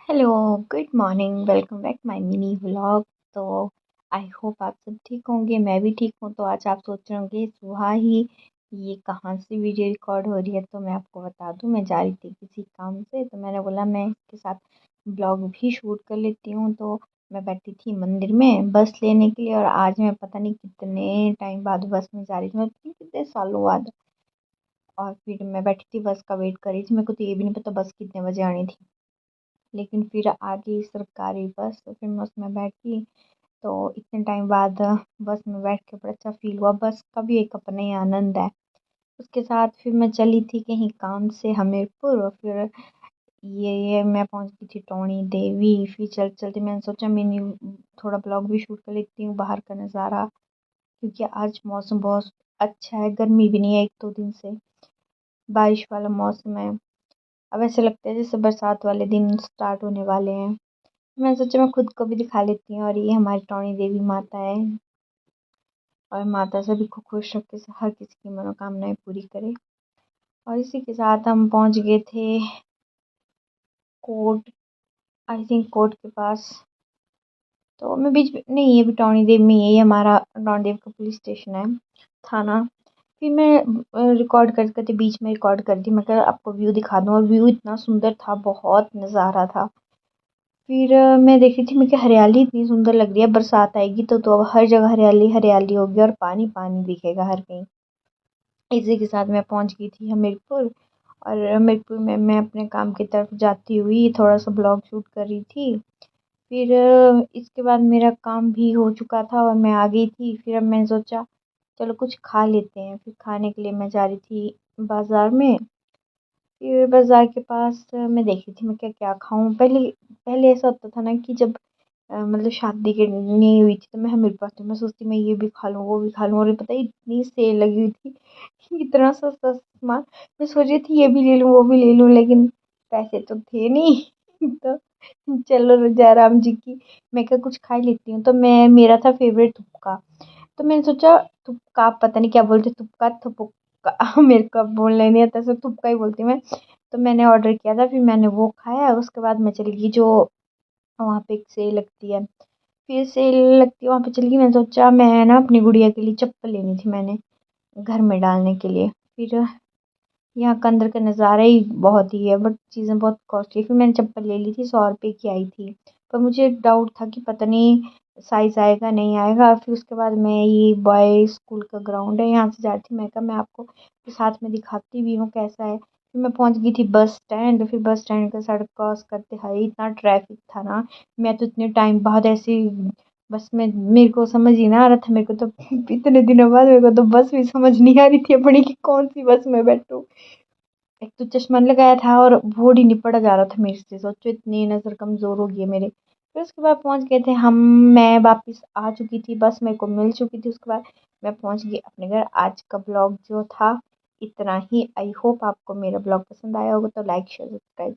Hello, good morning, welcome back my mini vlog. तो I hope आप सब ठीक होंगे, मैं भी ठीक हूँ। तो आज आप सोच रहे होंगे सुबह ही ये कहाँ से वीडियो रिकॉर्ड हो रही है। तो मैं आपको बता दूँ, मैं जा रही थी किसी काम से, तो मैंने बोला मैं इसके साथ ब्लॉग भी शूट कर लेती हूँ। तो मैं बैठी थी मंदिर में बस लेने के लिए, और आज मैं पता नहीं कितने टाइम बाद बस में जा रही थी, मैं पता नहीं कितने सालों बाद। और फिर मैं बैठी थी, बस का वेट कर रही थी। मेरे को तो ये भी नहीं पता बस कितने बजे आनी थी, लेकिन फिर आ गई सरकारी बस, तो फिर मैं उसमें बैठी। तो इतने टाइम बाद बस में बैठ के बड़ा अच्छा फील हुआ। बस का भी एक अपना ही आनंद है। उसके साथ फिर मैं चली थी कहीं काम से हमीरपुर, और फिर ये मैं पहुंच गई थी टोनी देवी। फिर चलते चलते मैंने सोचा मैंने थोड़ा ब्लॉग भी शूट कर लेती हूँ बाहर का नज़ारा, क्योंकि आज मौसम बहुत अच्छा है, गर्मी भी नहीं है, एक दो दिन से बारिश वाला मौसम है। अब ऐसे लगता है जैसे बरसात वाले दिन स्टार्ट होने वाले हैं। मैंने सोचा मैं खुद को भी दिखा लेती हूँ, और ये हमारी टौणी देवी माता है, और माता सभी को खुश रखे, हर किसी की मनोकामनाएं पूरी करे। और इसी के साथ हम पहुंच गए थे कोर्ट, आई थिंक कोर्ट के पास। तो मैं बीच में नहीं, ये भी टौणी देव में ही है, हमारा टौणी देव का पुलिस स्टेशन है, थाना। फिर मैं रिकॉर्ड करते करते बीच में रिकॉर्ड कर दी, मैं कहा आपको व्यू दिखा दूँ, और व्यू इतना सुंदर था, बहुत नज़ारा था। फिर मैं देख रही थी, मैं क्या हरियाली इतनी सुंदर लग रही है, बरसात आएगी तो अब हर जगह हरियाली हरियाली होगी, और पानी पानी दिखेगा हर कहीं। इसी के साथ मैं पहुंच गई थी हमीरपुर, और हमीरपुर में मैं अपने काम की तरफ जाती हुई थोड़ा सा ब्लॉग शूट कर रही थी। फिर इसके बाद मेरा काम भी हो चुका था और मैं आ गई थी। फिर अब मैंने सोचा चलो कुछ खा लेते हैं। फिर खाने के लिए मैं जा रही थी बाज़ार में। फिर बाज़ार के पास मैं देख रही थी मैं क्या क्या खाऊं। पहले पहले ऐसा होता था ना कि जब मतलब शादी के नहीं हुई थी तो मैं हमीरपुर आती, मैं सोचती मैं ये भी खा लूँ वो भी खा लूँ, और पता है इतनी सेल लगी हुई थी कि इतना सस्ता सामान। मैं सोच रही थी ये भी ले लूँ वो भी ले लूँ, लेकिन पैसे तो थे नहीं तो चलो जयराम जी की, मैं क्या कुछ खा ही लेती हूँ। तो मैं, मेरा था फेवरेट थुपका। तो मैंने सोचा थुपका, पता नहीं क्या बोलते, थुपका थुपका मेरे को अब बोलने नहीं आता, सिर्फ थुपका ही बोलती हूँ मैं। तो मैंने ऑर्डर किया था, फिर मैंने वो खाया। उसके बाद मैं चली गई, जो वहाँ पे एक सेल लगती है, फिर सेल लगती है वहाँ पे चली गई। मैंने सोचा मैं ना अपनी गुड़िया के लिए चप्पल लेनी थी मैंने, घर में डालने के लिए। फिर यहाँ का अंदर का नज़ारा ही बहुत ही है, बट चीज़ें बहुत कॉस्टली। फिर मैंने चप्पल ले ली थी, 100 रुपये की आई थी। पर मुझे डाउट था कि पता नहीं साइज़ आएगा नहीं आएगा। फिर उसके बाद मैं, ये बॉय स्कूल का ग्राउंड है, यहाँ से जा रही थी, मैं कहा मैं आपको साथ में दिखाती भी हूँ कैसा है। फिर मैं पहुँच गई थी बस स्टैंड। फिर बस स्टैंड का सड़क क्रॉस करते हाई इतना ट्रैफिक था ना, मैं तो इतने टाइम बाद ऐसे बस में, मेरे को समझ ही ना आ रहा था, मेरे को तो इतने दिनों बाद मेरे को तो बस भी समझ नहीं आ रही थी अपनी कि कौन सी बस में बैठूं। एक तो चश्मा लगाया था और बोर्ड ही नहीं पड़ा जा रहा था मेरे से, सोचो इतनी नज़र कमज़ोर हो गई है मेरे। फिर उसके बाद पहुंच गए थे हम, मैं वापस आ चुकी थी, बस मेरे को मिल चुकी थी। उसके बाद मैं पहुंच गई अपने घर। आज का ब्लॉग जो था इतना ही। आई होप आपको मेरा ब्लॉग पसंद आया होगा, तो लाइक शेयर सब्सक्राइब